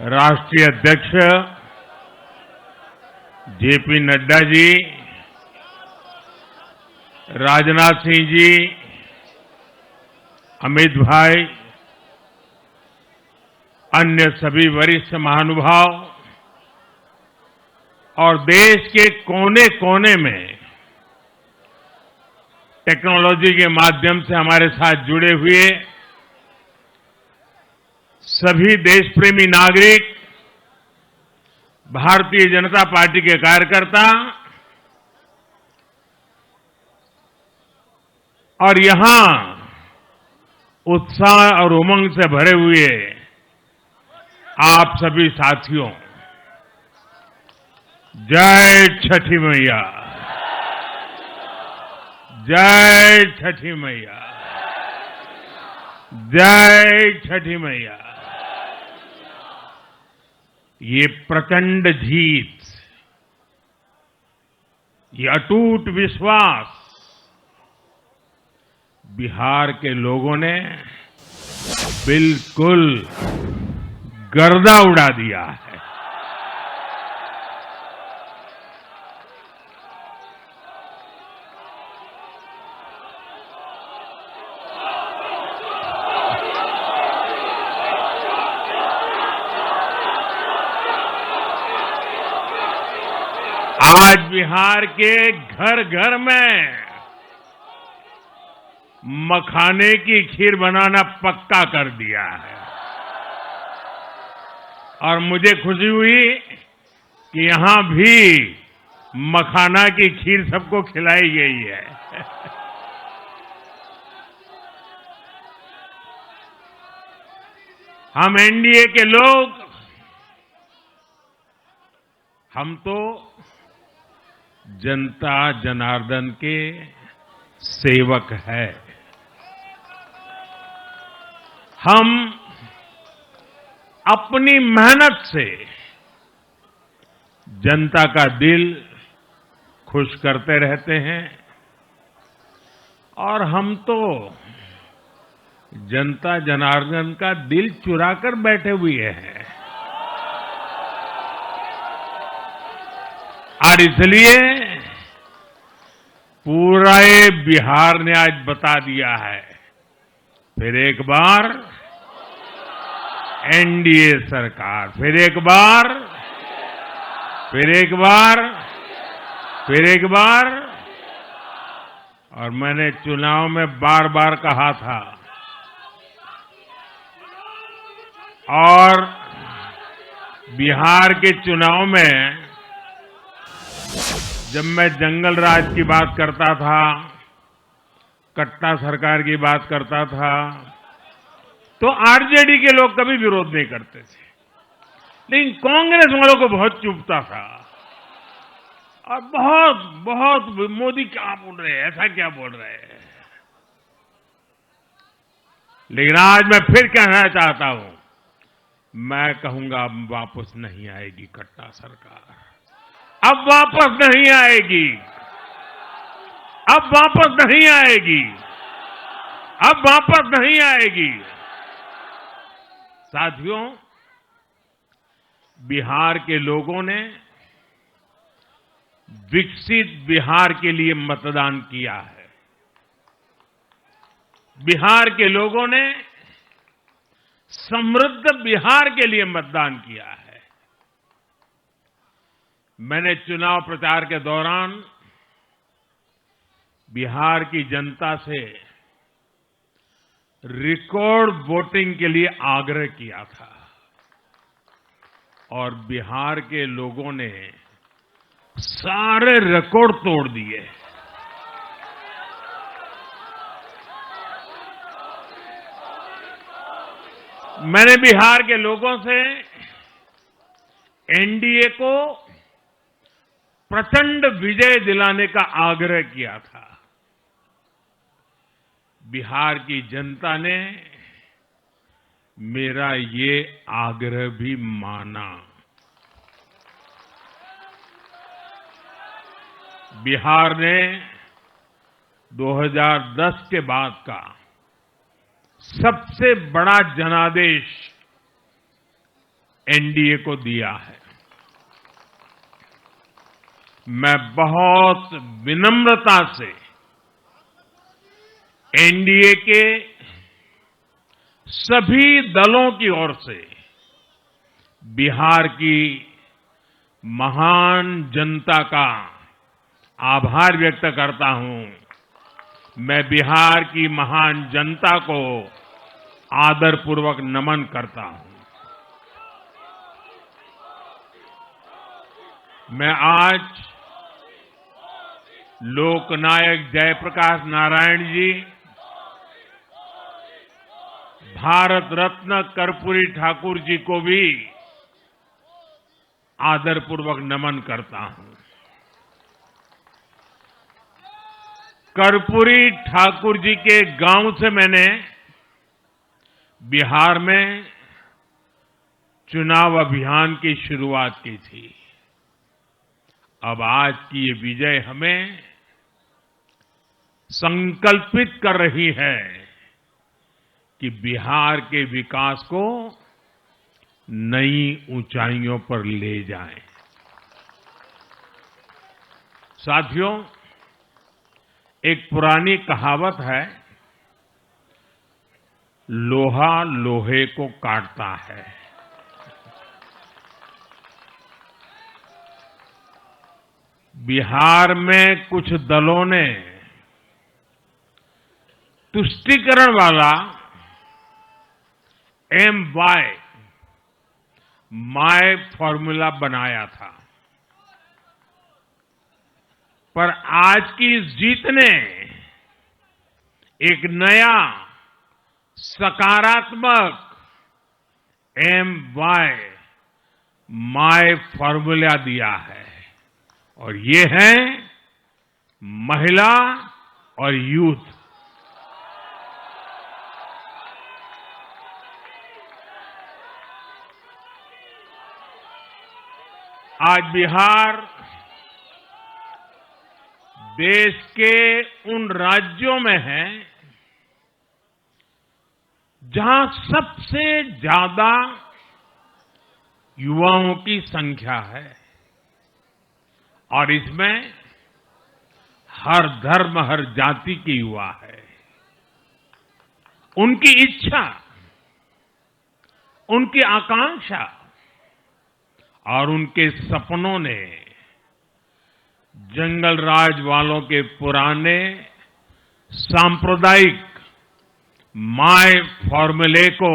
राष्ट्रीय अध्यक्ष जेपी नड्डा जी, राजनाथ सिंह जी, अमित भाई, अन्य सभी वरिष्ठ महानुभाव और देश के कोने कोने में टेक्नोलॉजी के माध्यम से हमारे साथ जुड़े हुए सभी देशप्रेमी नागरिक, भारतीय जनता पार्टी के कार्यकर्ता और यहां उत्साह और उमंग से भरे हुए आप सभी साथियों, जय छठी मैया, जय छठी मैया, जय छठी मैया। ये प्रचंड जीत, ये अटूट विश्वास बिहार के लोगों ने बिल्कुल गर्दा उड़ा दिया है। आज बिहार के घर घर में मखाने की खीर बनाना पक्का कर दिया है और मुझे खुशी हुई कि यहां भी मखाना की खीर सबको खिलाई गई है। हम एनडीए के लोग, हम तो जनता जनार्दन के सेवक है। हम अपनी मेहनत से जनता का दिल खुश करते रहते हैं और हम तो जनता जनार्दन का दिल चुरा कर बैठे हुए हैं। और इसलिए पूरा ये बिहार ने आज बता दिया है, फिर एक बार एनडीए सरकार, फिर एक बार, फिर एक बार, फिर एक बार। और मैंने चुनाव में बार बार कहा था और बिहार के चुनाव में जब मैं जंगल राज की बात करता था, कट्टा सरकार की बात करता था, तो आरजेडी के लोग कभी विरोध नहीं करते थे, लेकिन कांग्रेस वालों को बहुत चुभता था और बहुत बहुत मोदी क्या बोल रहे हैं, ऐसा क्या बोल रहे हैं। लेकिन आज मैं फिर कहना चाहता हूं, मैं कहूंगा वापस नहीं आएगी कट्टा सरकार, अब वापस नहीं आएगी, अब वापस नहीं आएगी, अब वापस नहीं आएगी। साथियों, बिहार के लोगों ने विकसित बिहार के लिए मतदान किया है। बिहार के लोगों ने समृद्ध बिहार के लिए मतदान किया है। मैंने चुनाव प्रचार के दौरान बिहार की जनता से रिकॉर्ड वोटिंग के लिए आग्रह किया था और बिहार के लोगों ने सारे रिकॉर्ड तोड़ दिए। मैंने बिहार के लोगों से एनडीए को प्रचंड विजय दिलाने का आग्रह किया था। बिहार की जनता ने मेरा ये आग्रह भी माना। बिहार ने 2010 के बाद का सबसे बड़ा जनादेश एनडीए को दिया है। मैं बहुत विनम्रता से एनडीए के सभी दलों की ओर से बिहार की महान जनता का आभार व्यक्त करता हूं। मैं बिहार की महान जनता को आदरपूर्वक नमन करता हूं। मैं आज लोकनायक जयप्रकाश नारायण जी, भारत रत्न कर्पूरी ठाकुर जी को भी आदरपूर्वक नमन करता हूं। कर्पूरी ठाकुर जी के गांव से मैंने बिहार में चुनाव अभियान की शुरुआत की थी। अब आज की ये विजय हमें संकल्पित कर रही है कि बिहार के विकास को नई ऊंचाइयों पर ले जाएं। साथियों, एक पुरानी कहावत है, लोहा लोहे को काटता है। बिहार में कुछ दलों ने तुष्टीकरण वाला माय फॉर्मूला बनाया था, पर आज की इस जीत ने एक नया सकारात्मक माय फॉर्मूला दिया है, और ये है महिला और यूथ। आज बिहार देश के उन राज्यों में है जहां सबसे ज्यादा युवाओं की संख्या है, और इसमें हर धर्म हर जाति के युवा है। उनकी इच्छा, उनकी आकांक्षा और उनके सपनों ने जंगल राज वालों के पुराने सांप्रदायिक माय फॉर्मूले को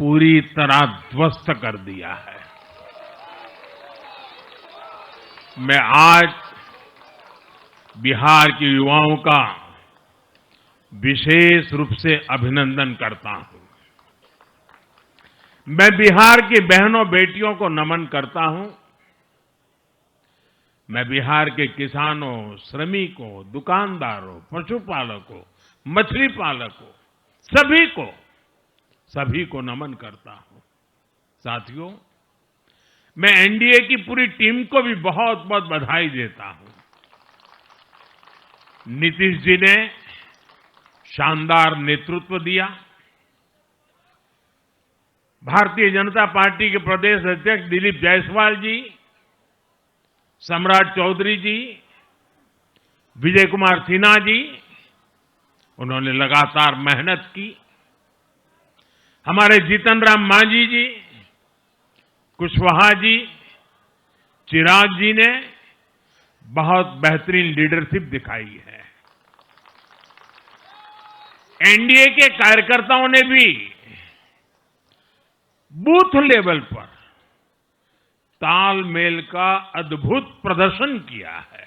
पूरी तरह ध्वस्त कर दिया है। मैं आज बिहार के युवाओं का विशेष रूप से अभिनंदन करता हूं। मैं बिहार की बहनों बेटियों को नमन करता हूं। मैं बिहार के किसानों, श्रमिकों, दुकानदारों, पशुपालकों, मछली पालकों, सभी को नमन करता हूं। साथियों, मैं एनडीए की पूरी टीम को भी बहुत बहुत बधाई देता हूं। नीतीश जी ने शानदार नेतृत्व दिया। भारतीय जनता पार्टी के प्रदेश अध्यक्ष दिलीप जायसवाल जी, सम्राट चौधरी जी, विजय कुमार सिन्हा जी, उन्होंने लगातार मेहनत की। हमारे जीतन राम मांझी जी, कुशवाहा जी, चिराग जी ने बहुत बेहतरीन लीडरशिप दिखाई है। एनडीए के कार्यकर्ताओं ने भी बूथ लेवल पर तालमेल का अद्भुत प्रदर्शन किया है।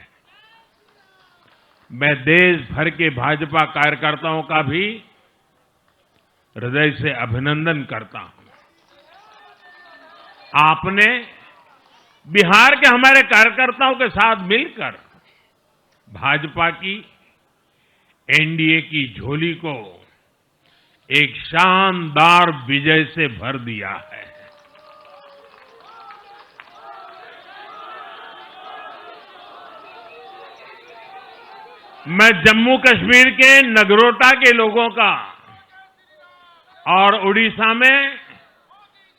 मैं देश भर के भाजपा कार्यकर्ताओं का भी हृदय से अभिनंदन करता हूं। आपने बिहार के हमारे कार्यकर्ताओं के साथ मिलकर भाजपा की एनडीए की झोली को एक शानदार विजय से भर दिया है। मैं जम्मू कश्मीर के नगरोटा के लोगों का और उड़ीसा में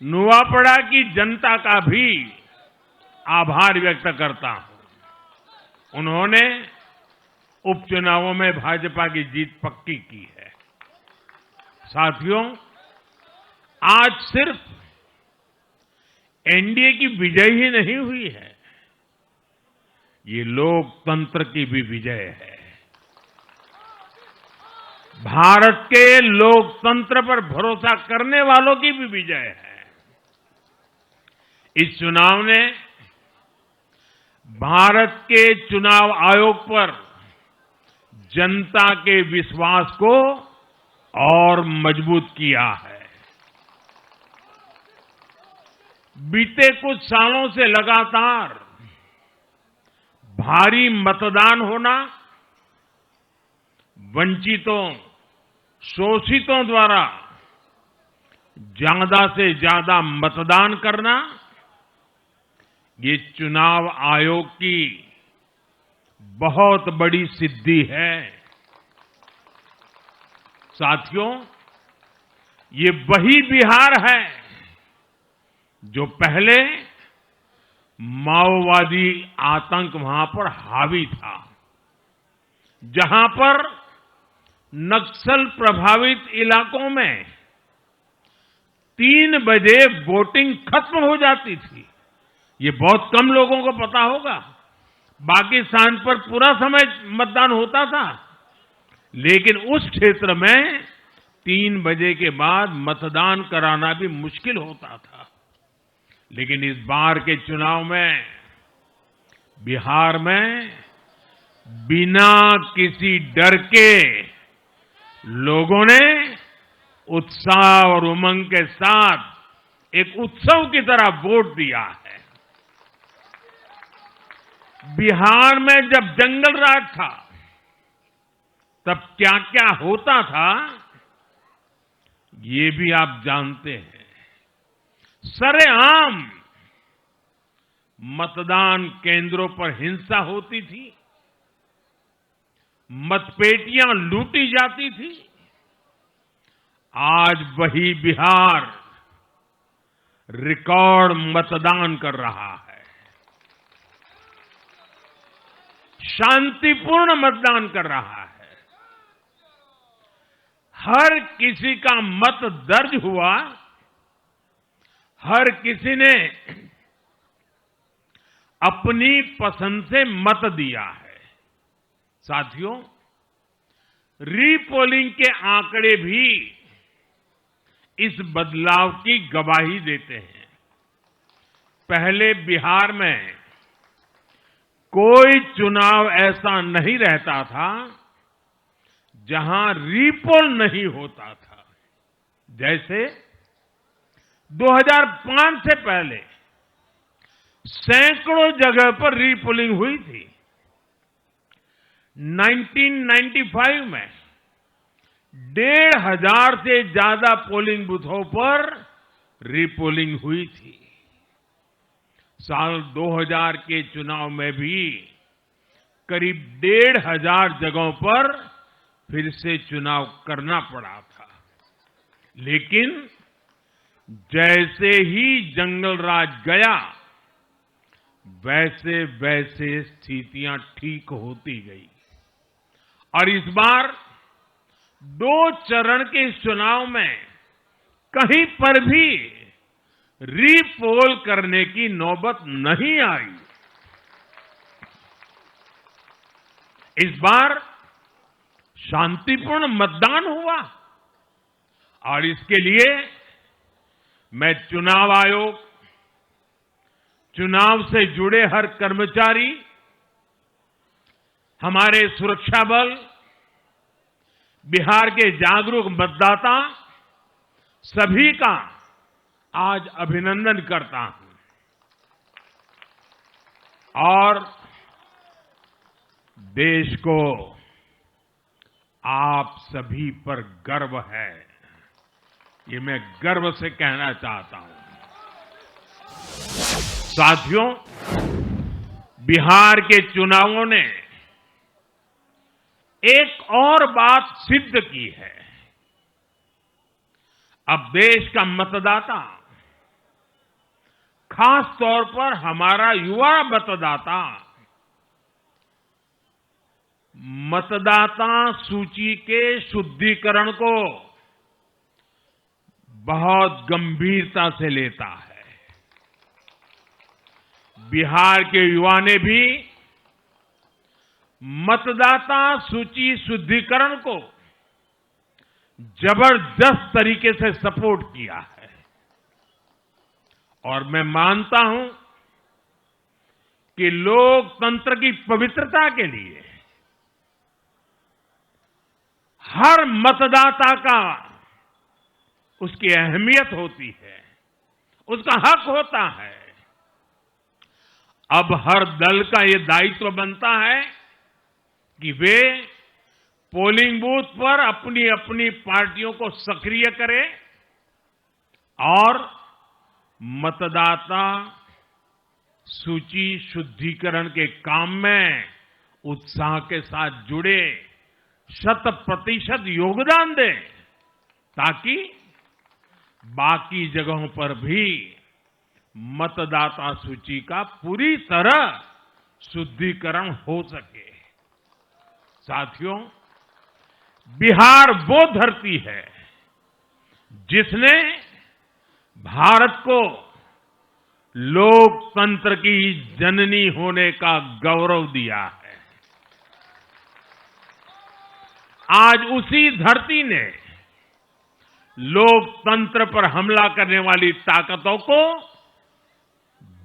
नुआपड़ा की जनता का भी आभार व्यक्त करता हूं। उन्होंने उपचुनावों में भाजपा की जीत पक्की की है। साथियों, आज सिर्फ एनडीए की विजय ही नहीं हुई है, ये लोकतंत्र की भी विजय है। भारत के लोकतंत्र पर भरोसा करने वालों की भी विजय है। इस चुनाव ने भारत के चुनाव आयोग पर जनता के विश्वास को और मजबूत किया है। बीते कुछ सालों से लगातार भारी मतदान होना, वंचितों, शोषितों द्वारा ज्यादा से ज्यादा मतदान करना, ये चुनाव आयोग की बहुत बड़ी सिद्धि है। साथियों, ये वही बिहार है जो पहले माओवादी आतंक वहां पर हावी था, जहां पर नक्सल प्रभावित इलाकों में 3 बजे वोटिंग खत्म हो जाती थी। ये बहुत कम लोगों को पता होगा। बाकी स्थान पर पूरा समय मतदान होता था, लेकिन उस क्षेत्र में 3 बजे के बाद मतदान कराना भी मुश्किल होता था। लेकिन इस बार के चुनाव में बिहार में बिना किसी डर के लोगों ने उत्साह और उमंग के साथ एक उत्सव की तरह वोट दिया है। बिहार में जब जंगल राज था, तब क्या क्या होता था, ये भी आप जानते हैं। सरेआम मतदान केंद्रों पर हिंसा होती थी, मतपेटियां लूटी जाती थी। आज वही बिहार रिकॉर्ड मतदान कर रहा है, शांतिपूर्ण मतदान कर रहा है। हर किसी का मत दर्ज हुआ, हर किसी ने अपनी पसंद से मत दिया है। साथियों, रीपोलिंग के आंकड़े भी इस बदलाव की गवाही देते हैं। पहले बिहार में कोई चुनाव ऐसा नहीं रहता था जहां रीपोल नहीं होता था। जैसे 2005 से पहले सैकड़ों जगह पर रीपोलिंग हुई थी। 1995 में 1,500 से ज्यादा पोलिंग बूथों पर रीपोलिंग हुई थी। साल 2000 के चुनाव में भी करीब 1,500 जगहों पर फिर से चुनाव करना पड़ा था। लेकिन जैसे ही जंगल राज गया, वैसे वैसे स्थितियां ठीक होती गई और इस बार 2 चरण के इस चुनाव में कहीं पर भी रीपोल करने की नौबत नहीं आई। इस बार शांतिपूर्ण मतदान हुआ और इसके लिए मैं चुनाव आयोग, चुनाव से जुड़े हर कर्मचारी, हमारे सुरक्षा बल, बिहार के जागरूक मतदाता, सभी का आज अभिनंदन करता हूं और देश को आप सभी पर गर्व है, ये मैं गर्व से कहना चाहता हूं। साथियों, बिहार के चुनावों ने एक और बात सिद्ध की है। अब देश का मतदाता खास तौर पर हमारा युवा मतदाता मतदाता सूची के शुद्धिकरण को बहुत गंभीरता से लेता है। बिहार के युवा ने भी मतदाता सूची शुद्धिकरण को जबरदस्त तरीके से सपोर्ट किया है और मैं मानता हूं कि लोकतंत्र की पवित्रता के लिए हर मतदाता का उसकी अहमियत होती है, उसका हक होता है। अब हर दल का ये दायित्व बनता है कि वे पोलिंग बूथ पर अपनी अपनी पार्टियों को सक्रिय करें और मतदाता सूची शुद्धिकरण के काम में उत्साह के साथ जुड़े, 100% योगदान दें ताकि बाकी जगहों पर भी मतदाता सूची का पूरी तरह शुद्धिकरण हो सके। साथियों, बिहार वो धरती है जिसने भारत को लोकतंत्र की जननी होने का गौरव दिया है। आज उसी धरती ने लोकतंत्र पर हमला करने वाली ताकतों को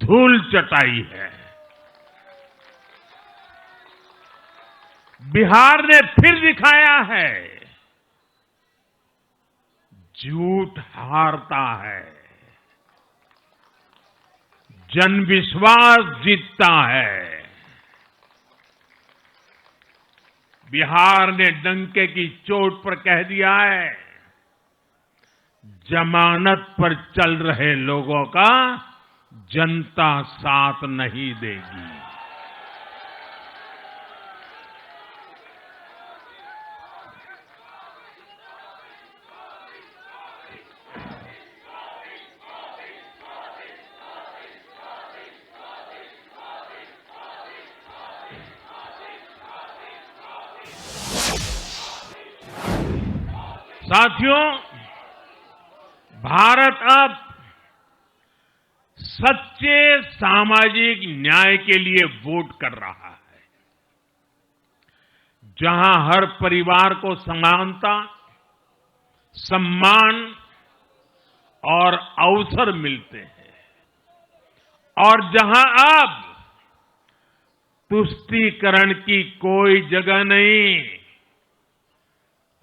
धूल चटाई है। बिहार ने फिर दिखाया है झूठ हारता है, जनविश्वास जीतता है। बिहार ने डंके की चोट पर कह दिया है, जमानत पर चल रहे लोगों का जनता साथ नहीं देगी। साथियों, भारत अब सच्चे सामाजिक न्याय के लिए वोट कर रहा है, जहां हर परिवार को समानता, सम्मान और अवसर मिलते हैं और जहां अब तुष्टीकरण की कोई जगह नहीं,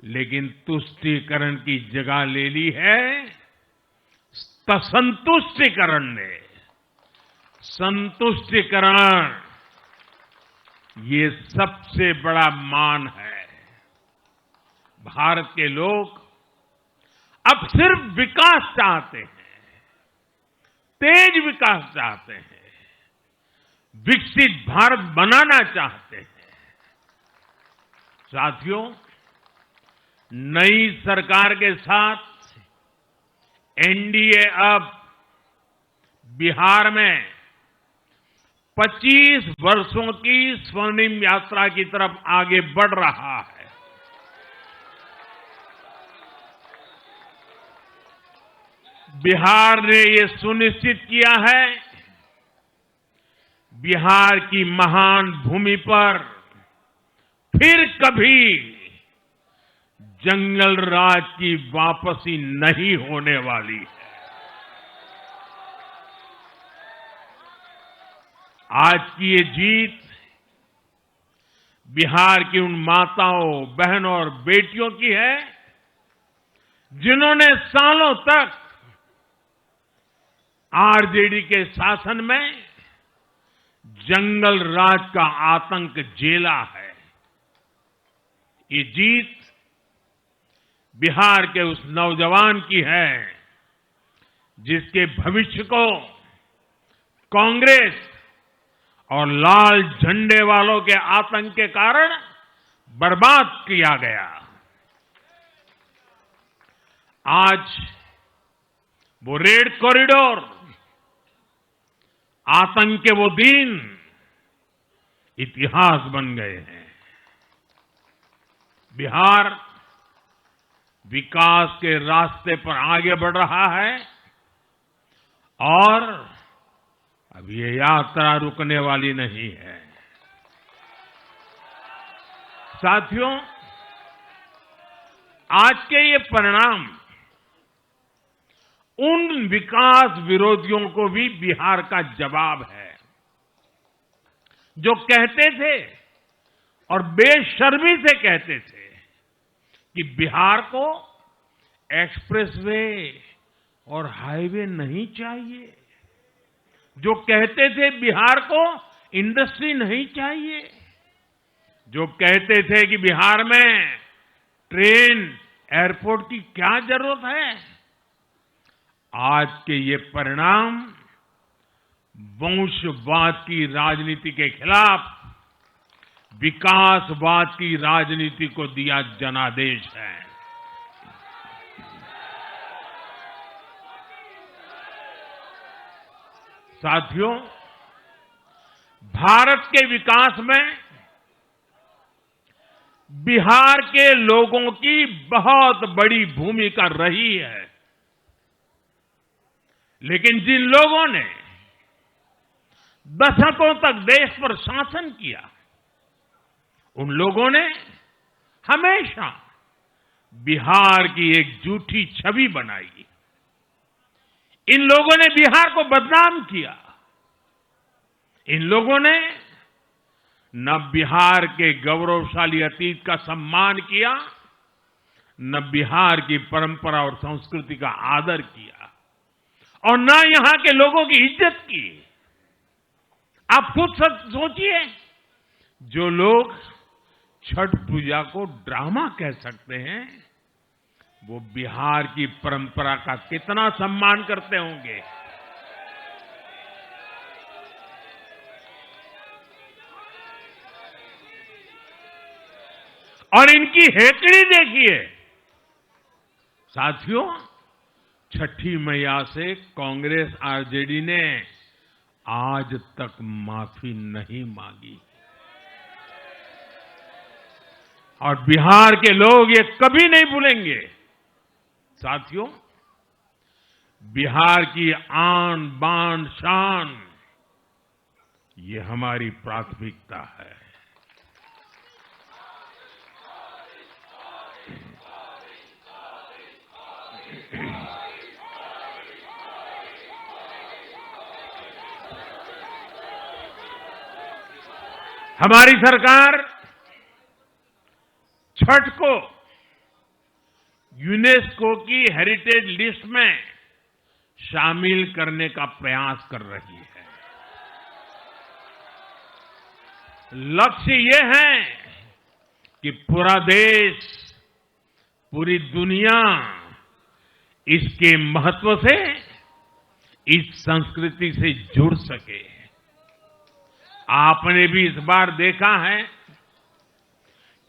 लेकिन तुष्टीकरण की जगह ले ली है संतुष्टीकरण ने। संतुष्टीकरण ये सबसे बड़ा मान है। भारत के लोग अब सिर्फ विकास चाहते हैं, तेज विकास चाहते हैं, विकसित भारत बनाना चाहते हैं। साथियों, नई सरकार के साथ एनडीए अब बिहार में 25 वर्षों की स्वर्णिम यात्रा की तरफ आगे बढ़ रहा है। बिहार ने ये सुनिश्चित किया है, बिहार की महान भूमि पर फिर कभी जंगल राज की वापसी नहीं होने वाली है। आज की ये जीत बिहार की उन माताओं, बहनों और बेटियों की है जिन्होंने सालों तक आरजेडी के शासन में जंगल राज का आतंक झेला है। ये जीत बिहार के उस नौजवान की है जिसके भविष्य को कांग्रेस और लाल झंडे वालों के आतंक के कारण बर्बाद किया गया। आज वो रेड कॉरिडोर आतंक के वो दिन इतिहास बन गए हैं। बिहार विकास के रास्ते पर आगे बढ़ रहा है और अब ये यात्रा रुकने वाली नहीं है। साथियों, आज के ये परिणाम उन विकास विरोधियों को भी बिहार का जवाब है जो कहते थे और बेशर्मी से कहते थे कि बिहार को एक्सप्रेसवे और हाईवे नहीं चाहिए, जो कहते थे बिहार को इंडस्ट्री नहीं चाहिए, जो कहते थे कि बिहार में ट्रेन एयरपोर्ट की क्या जरूरत है। आज के ये परिणाम वंशवाद की राजनीति के खिलाफ विकासवाद की राजनीति को दिया जनादेश है। साथियों, भारत के विकास में बिहार के लोगों की बहुत बड़ी भूमिका रही है, लेकिन जिन लोगों ने दशकों तक देश पर शासन किया, उन लोगों ने हमेशा बिहार की एक झूठी छवि बनाई। इन लोगों ने बिहार को बदनाम किया। इन लोगों ने न बिहार के गौरवशाली अतीत का सम्मान किया, न बिहार की परंपरा और संस्कृति का आदर किया, और न यहां के लोगों की इज्जत की। आप खुद सोचिए, जो लोग छठ पूजा को ड्रामा कह सकते हैं, वो बिहार की परंपरा का कितना सम्मान करते होंगे। और इनकी हेकड़ी देखिए। साथियों, छठी मैया से कांग्रेस आरजेडी ने आज तक माफी नहीं मांगी, और बिहार के लोग ये कभी नहीं भूलेंगे। साथियों, बिहार की आन बान शान, ये हमारी प्राथमिकता है। हमारी सरकार छठ को यूनेस्को की हेरिटेज लिस्ट में शामिल करने का प्रयास कर रही है। लक्ष्य ये है कि पूरा देश, पूरी दुनिया इसके महत्व से, इस संस्कृति से जुड़ सके। आपने भी इस बार देखा है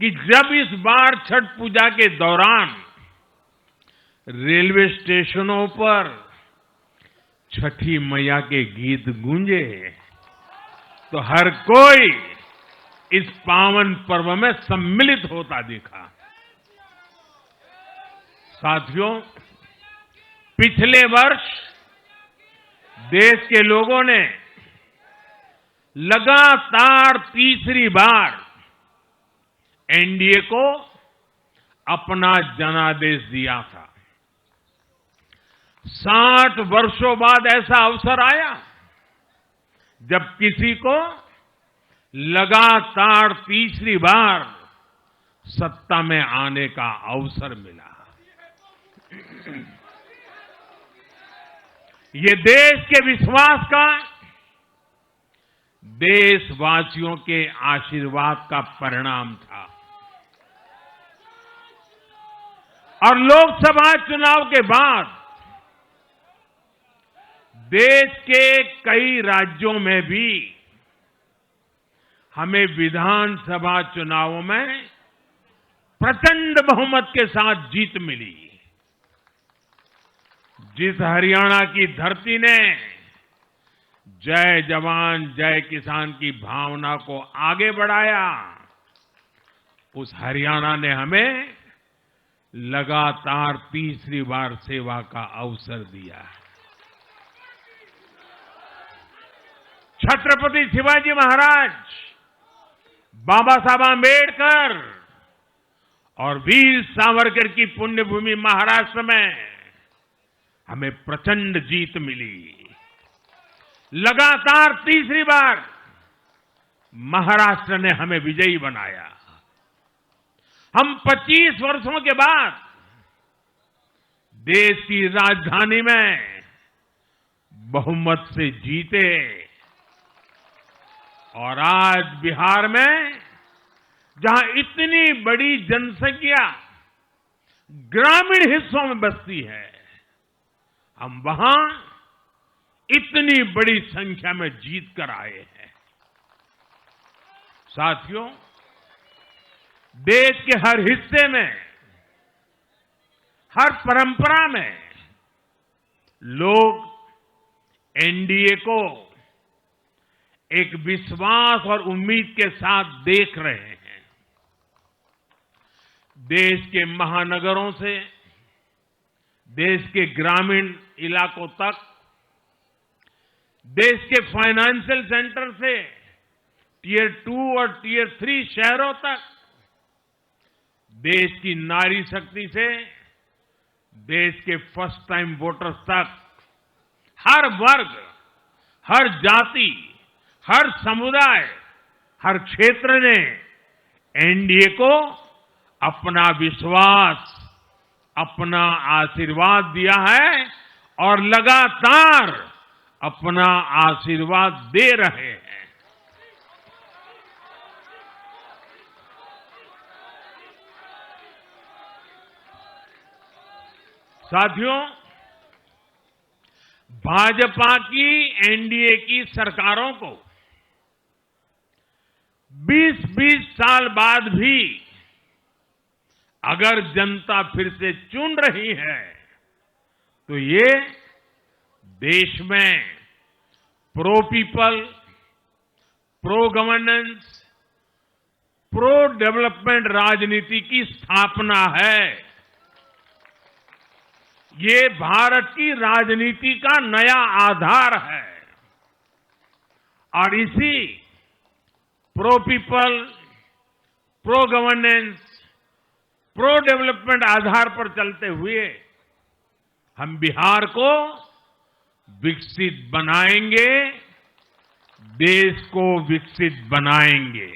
कि जब इस बार छठ पूजा के दौरान रेलवे स्टेशनों पर छठी मैया के गीत गूंजे, तो हर कोई इस पावन पर्व में सम्मिलित होता दिखा। साथियों, पिछले वर्ष देश के लोगों ने लगातार तीसरी बार एनडीए को अपना जनादेश दिया था। 60 वर्षों बाद ऐसा अवसर आया जब किसी को लगातार तीसरी बार सत्ता में आने का अवसर मिला। ये देश के विश्वास का, देशवासियों के आशीर्वाद का परिणाम था। और लोकसभा चुनाव के बाद देश के कई राज्यों में भी हमें विधानसभा चुनावों में प्रचंड बहुमत के साथ जीत मिली। जिस हरियाणा की धरती ने जय जवान जय किसान की भावना को आगे बढ़ाया, उस हरियाणा ने हमें लगातार तीसरी बार सेवा का अवसर दिया है। छत्रपति शिवाजी महाराज, बाबा साहब आंबेडकर और वीर सावरकर की पुण्यभूमि महाराष्ट्र में हमें प्रचंड जीत मिली। लगातार तीसरी बार महाराष्ट्र ने हमें विजयी बनाया। हम 25 वर्षों के बाद देश की राजधानी में बहुमत से जीते और आज बिहार में जहां इतनी बड़ी जनसंख्या ग्रामीण हिस्सों में बसती है, हम वहां इतनी बड़ी संख्या में जीत कर आए हैं। साथियों, देश के हर हिस्से में, हर परंपरा में लोग एनडीए को एक विश्वास और उम्मीद के साथ देख रहे हैं। देश के महानगरों से देश के ग्रामीण इलाकों तक, देश के फाइनेंशियल सेंटर से टियर 2 और टियर 3 शहरों तक, देश की नारी शक्ति से देश के फर्स्ट टाइम वोटर्स तक, हर वर्ग, हर जाति, हर समुदाय, हर क्षेत्र ने एनडीए को अपना विश्वास, अपना आशीर्वाद दिया है और लगातार अपना आशीर्वाद दे रहे हैं। साथियों, भाजपा की एनडीए की सरकारों को 20-20 साल बाद भी अगर जनता फिर से चुन रही है तो ये देश में pro people, pro governance, pro development राजनीति की स्थापना है। ये भारत की राजनीति का नया आधार है और इसी pro people, pro governance, pro development आधार पर चलते हुए हम बिहार को विकसित बनाएंगे, देश को विकसित बनाएंगे।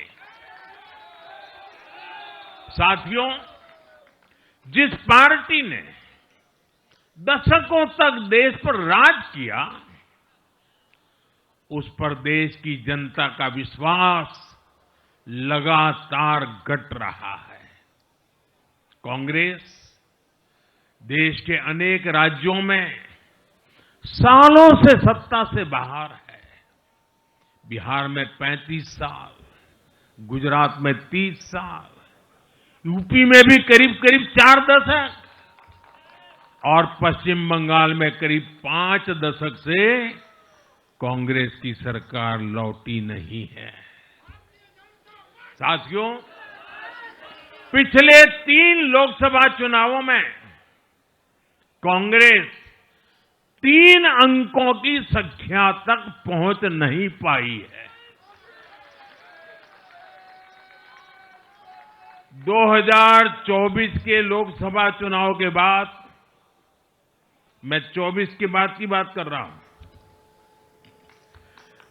साथियों, जिस पार्टी ने दशकों तक देश पर राज किया, उस पर देश की जनता का विश्वास लगातार घट रहा है। कांग्रेस देश के अनेक राज्यों में सालों से सत्ता से बाहर है। बिहार में 35 साल, गुजरात में 30 साल, यूपी में भी करीब करीब 4 दशक और पश्चिम बंगाल में करीब 5 दशक से कांग्रेस की सरकार लौटी नहीं है। साथियों, पिछले 3 लोकसभा चुनावों में कांग्रेस 3 अंकों की संख्या तक पहुंच नहीं पाई है। 2024 के लोकसभा चुनाव के बाद, मैं 24 के बाद की बात कर रहा हूं,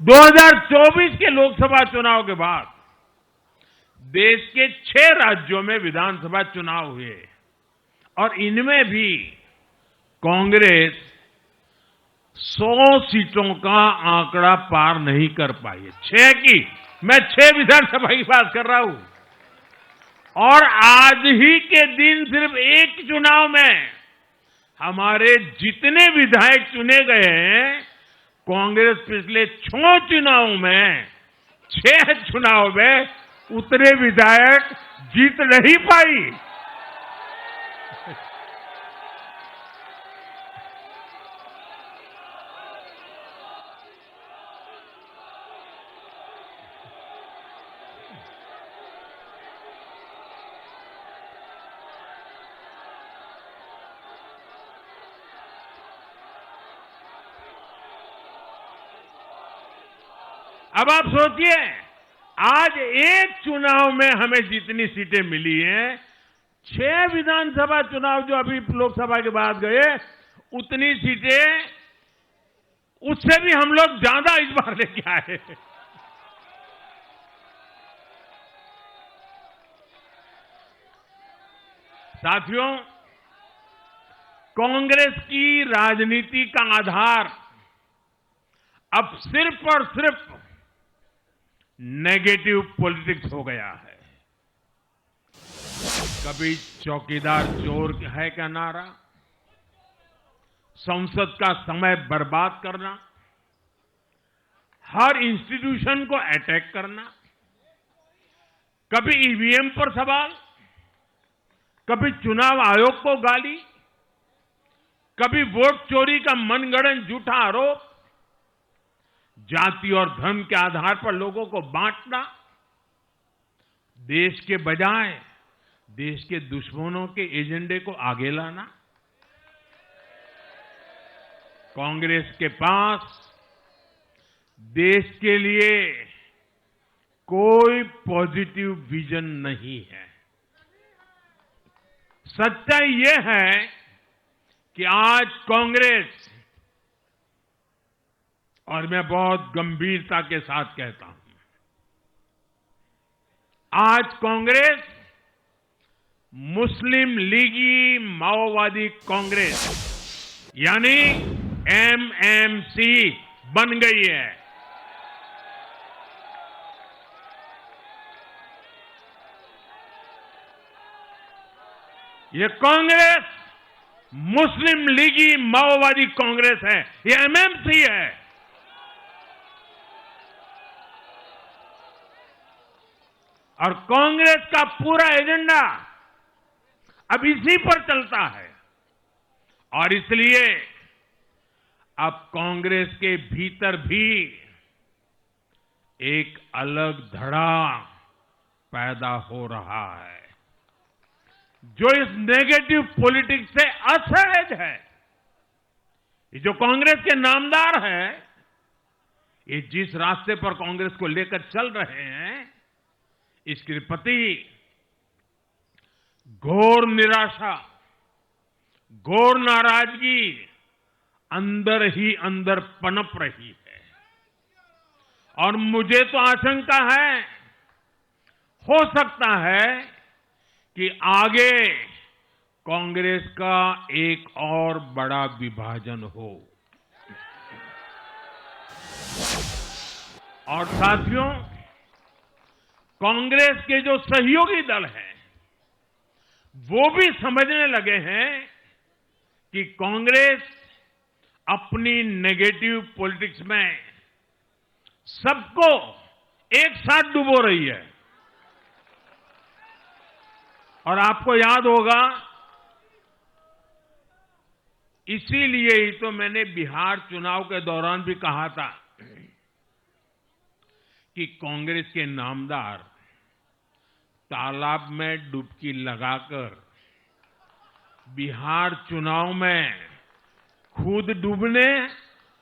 2024 के लोकसभा चुनाव के बाद देश के 6 राज्यों में विधानसभा चुनाव हुए और इनमें भी कांग्रेस 100 सीटों का आंकड़ा पार नहीं कर पाई है। 6 की, मैं 6 विधानसभा की बात कर रहा हूं। और आज ही के दिन सिर्फ एक चुनाव में हमारे जितने विधायक चुने गए हैं, कांग्रेस पिछले 6 चुनावों में, 6 चुनाव में उतने विधायक जीत नहीं पाई। अब आप सोचिए, आज एक चुनाव में हमें जितनी सीटें मिली हैं, 6 विधानसभा चुनाव जो अभी लोकसभा के बाद गए, उतनी सीटें, उससे भी हम लोग ज्यादा इस बार लेके आए। साथियों, कांग्रेस की राजनीति का आधार अब सिर्फ और सिर्फ नेगेटिव पॉलिटिक्स हो गया है। कभी चौकीदार चोर है का नारा, संसद का समय बर्बाद करना, हर इंस्टीट्यूशन को अटैक करना, कभी ईवीएम पर सवाल, कभी चुनाव आयोग को गाली, कभी वोट चोरी का मनगढ़ंत झूठा आरोप, जाति और धर्म के आधार पर लोगों को बांटना, देश के बजाय देश के दुश्मनों के एजेंडे को आगे लाना। कांग्रेस के पास देश के लिए कोई पॉजिटिव विजन नहीं है। सच्चाई यह है कि आज कांग्रेस, और मैं बहुत गंभीरता के साथ कहता हूं, आज कांग्रेस मुस्लिम लीगी माओवादी कांग्रेस यानी एमएमसी बन गई है। ये कांग्रेस मुस्लिम लीगी माओवादी कांग्रेस है, ये एमएमसी है। और कांग्रेस का पूरा एजेंडा अब इसी पर चलता है। और इसलिए अब कांग्रेस के भीतर भी एक अलग धड़ा पैदा हो रहा है, जो इस नेगेटिव पॉलिटिक्स से असहज है। ये जो कांग्रेस के नामदार हैं, ये जिस रास्ते पर कांग्रेस को लेकर चल रहे हैं, इसके प्रति घोर निराशा, घोर नाराजगी अंदर ही अंदर पनप रही है। और मुझे तो आशंका है, हो सकता है कि आगे कांग्रेस का एक और बड़ा विभाजन हो। और साथियों, कांग्रेस के जो सहयोगी दल हैं, वो भी समझने लगे हैं कि कांग्रेस अपनी नेगेटिव पॉलिटिक्स में सबको एक साथ डुबो रही है। और आपको याद होगा, इसीलिए ही तो मैंने बिहार चुनाव के दौरान भी कहा था कि कांग्रेस के नामदार तालाब में डुबकी लगाकर बिहार चुनाव में खुद डूबने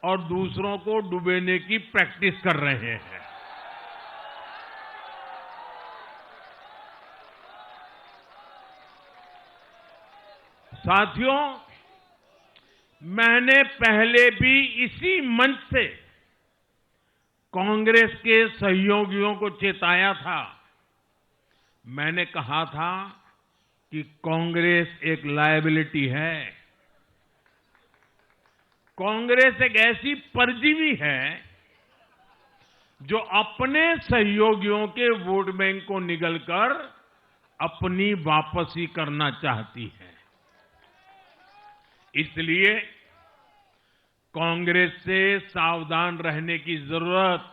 और दूसरों को डुबेने की प्रैक्टिस कर रहे हैं। साथियों, मैंने पहले भी इसी मंच से कांग्रेस के सहयोगियों को चेताया था। मैंने कहा था कि कांग्रेस एक लायबिलिटी है। कांग्रेस एक ऐसी परजीवी है जो अपने सहयोगियों के वोट बैंक को निगलकर अपनी वापसी करना चाहती है। इसलिए कांग्रेस से सावधान रहने की जरूरत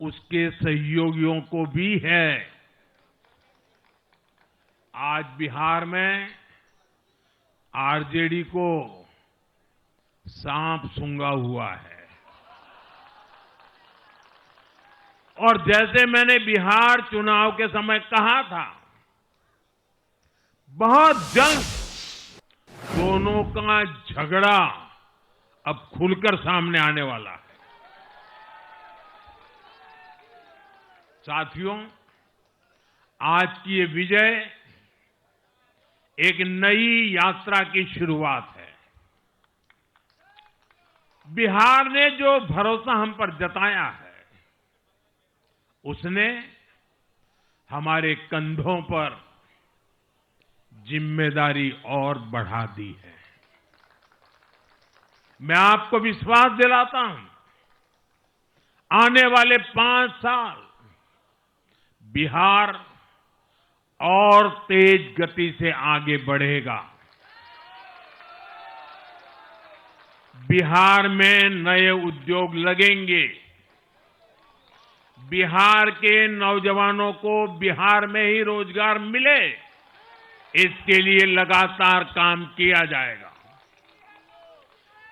उसके सहयोगियों को भी है। आज बिहार में आरजेडी को सांप सूंघा हुआ है। और जैसे मैंने बिहार चुनाव के समय कहा था, बहुत जल्द दोनों का झगड़ा अब खुलकर सामने आने वाला है। साथियों, आज की ये विजय एक नई यात्रा की शुरुआत है। बिहार ने जो भरोसा हम पर जताया है, उसने हमारे कंधों पर जिम्मेदारी और बढ़ा दी है। मैं आपको विश्वास दिलाता हूं, आने वाले 5 साल बिहार और तेज गति से आगे बढ़ेगा। बिहार में नए उद्योग लगेंगे। बिहार के नौजवानों को बिहार में ही रोजगार मिले, इसके लिए लगातार काम किया जाएगा।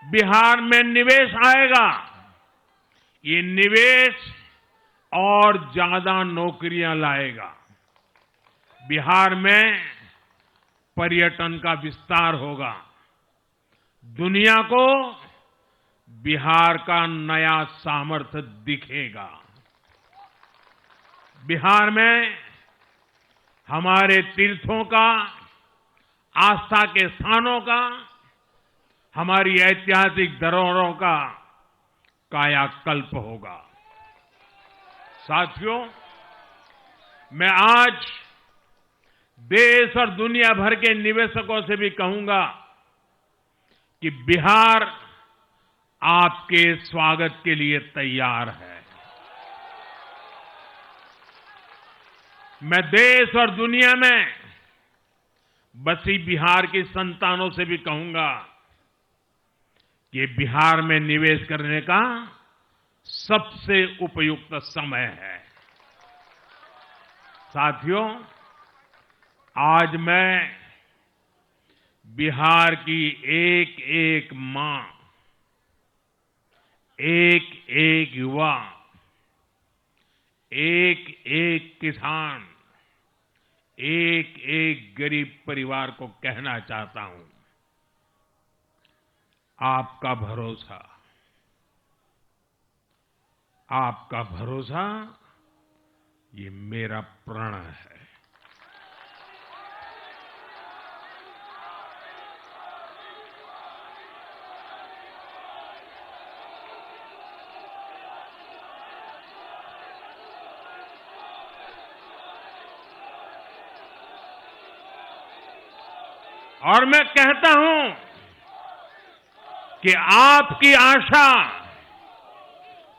बिहार में निवेश आएगा। ये निवेश और ज्यादा नौकरियां लाएगा। बिहार में पर्यटन का विस्तार होगा। दुनिया को बिहार का नया सामर्थ्य दिखेगा। बिहार में हमारे तीर्थों का, आस्था के स्थानों का, हमारी ऐतिहासिक धरोहरों का कायाकल्प होगा। साथियों, मैं आज देश और दुनिया भर के निवेशकों से भी कहूंगा कि बिहार आपके स्वागत के लिए तैयार है। मैं देश और दुनिया में बसी बिहार की संतानों से भी कहूंगा कि बिहार में निवेश करने का सबसे उपयुक्त समय है। साथियों, आज मैं बिहार की एक एक मां, एक एक युवा, एक एक किसान, एक एक गरीब परिवार को कहना चाहता हूं, आपका भरोसा ये मेरा प्रण है। और मैं कहता हूं कि आपकी आशा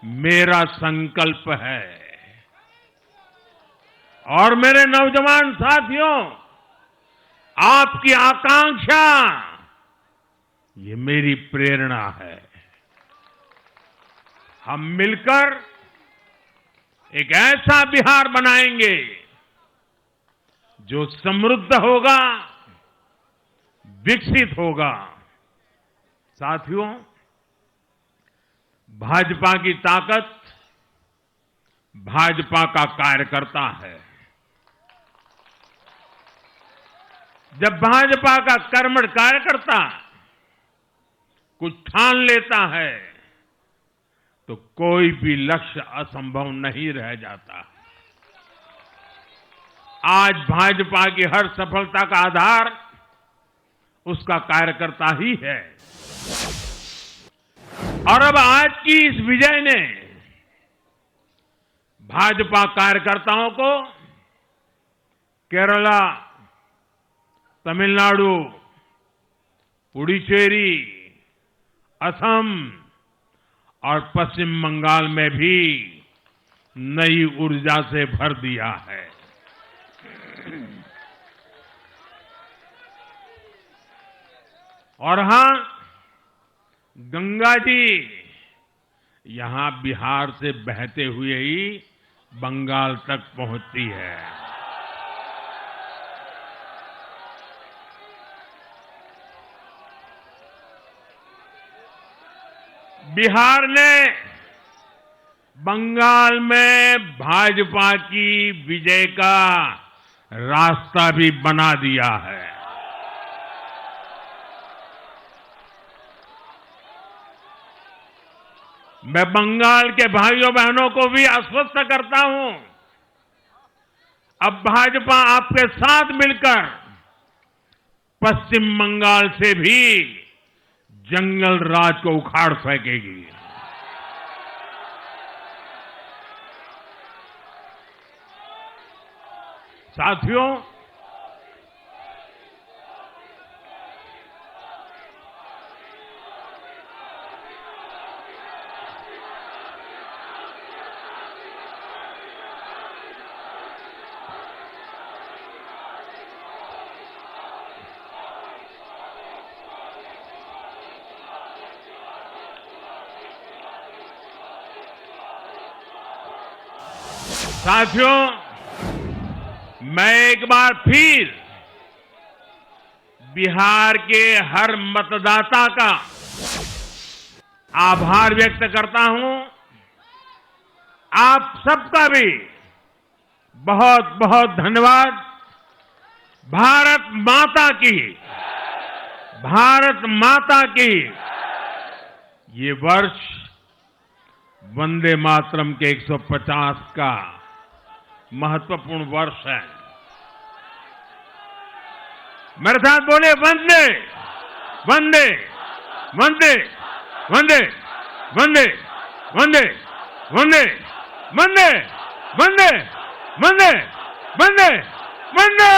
मेरा संकल्प है। और मेरे नौजवान साथियों, आपकी आकांक्षा ये मेरी प्रेरणा है। हम मिलकर एक ऐसा बिहार बनाएंगे जो समृद्ध होगा, विकसित होगा। साथियों, भाजपा की ताकत भाजपा का कार्यकर्ता है। जब भाजपा का कर्मठ कार्यकर्ता कुछ ठान लेता है तो कोई भी लक्ष्य असंभव नहीं रह जाता। आज भाजपा की हर सफलता का आधार उसका कार्यकर्ता ही है। और अब आज की इस विजय ने भाजपा कार्यकर्ताओं को केरला, तमिलनाडु, पुडुचेरी, असम और पश्चिम बंगाल में भी नई ऊर्जा से भर दिया है। और हां, गंगा जी यहां बिहार से बहते हुए ही बंगाल तक पहुंचती है। बिहार ने बंगाल में भाजपा की विजय का रास्ता भी बना दिया है। मैं बंगाल के भाइयों बहनों को भी आश्वस्त करता हूं अब भाजपा आपके साथ मिलकर पश्चिम बंगाल से भी जंगल राज को उखाड़ फेंकेगी। साथियों, मैं एक बार फिर बिहार के हर मतदाता का आभार व्यक्त करता हूं। आप सबका भी बहुत बहुत धन्यवाद। भारत माता की ये वर्ष वंदे मातरम के 150 का महत्वपूर्ण वर्ष है। मेरे साथ बोले वंदे वंदे वंदे वंदे वंदे वंदे वंदे वंदे वंदे वंदे वंदे वंदे।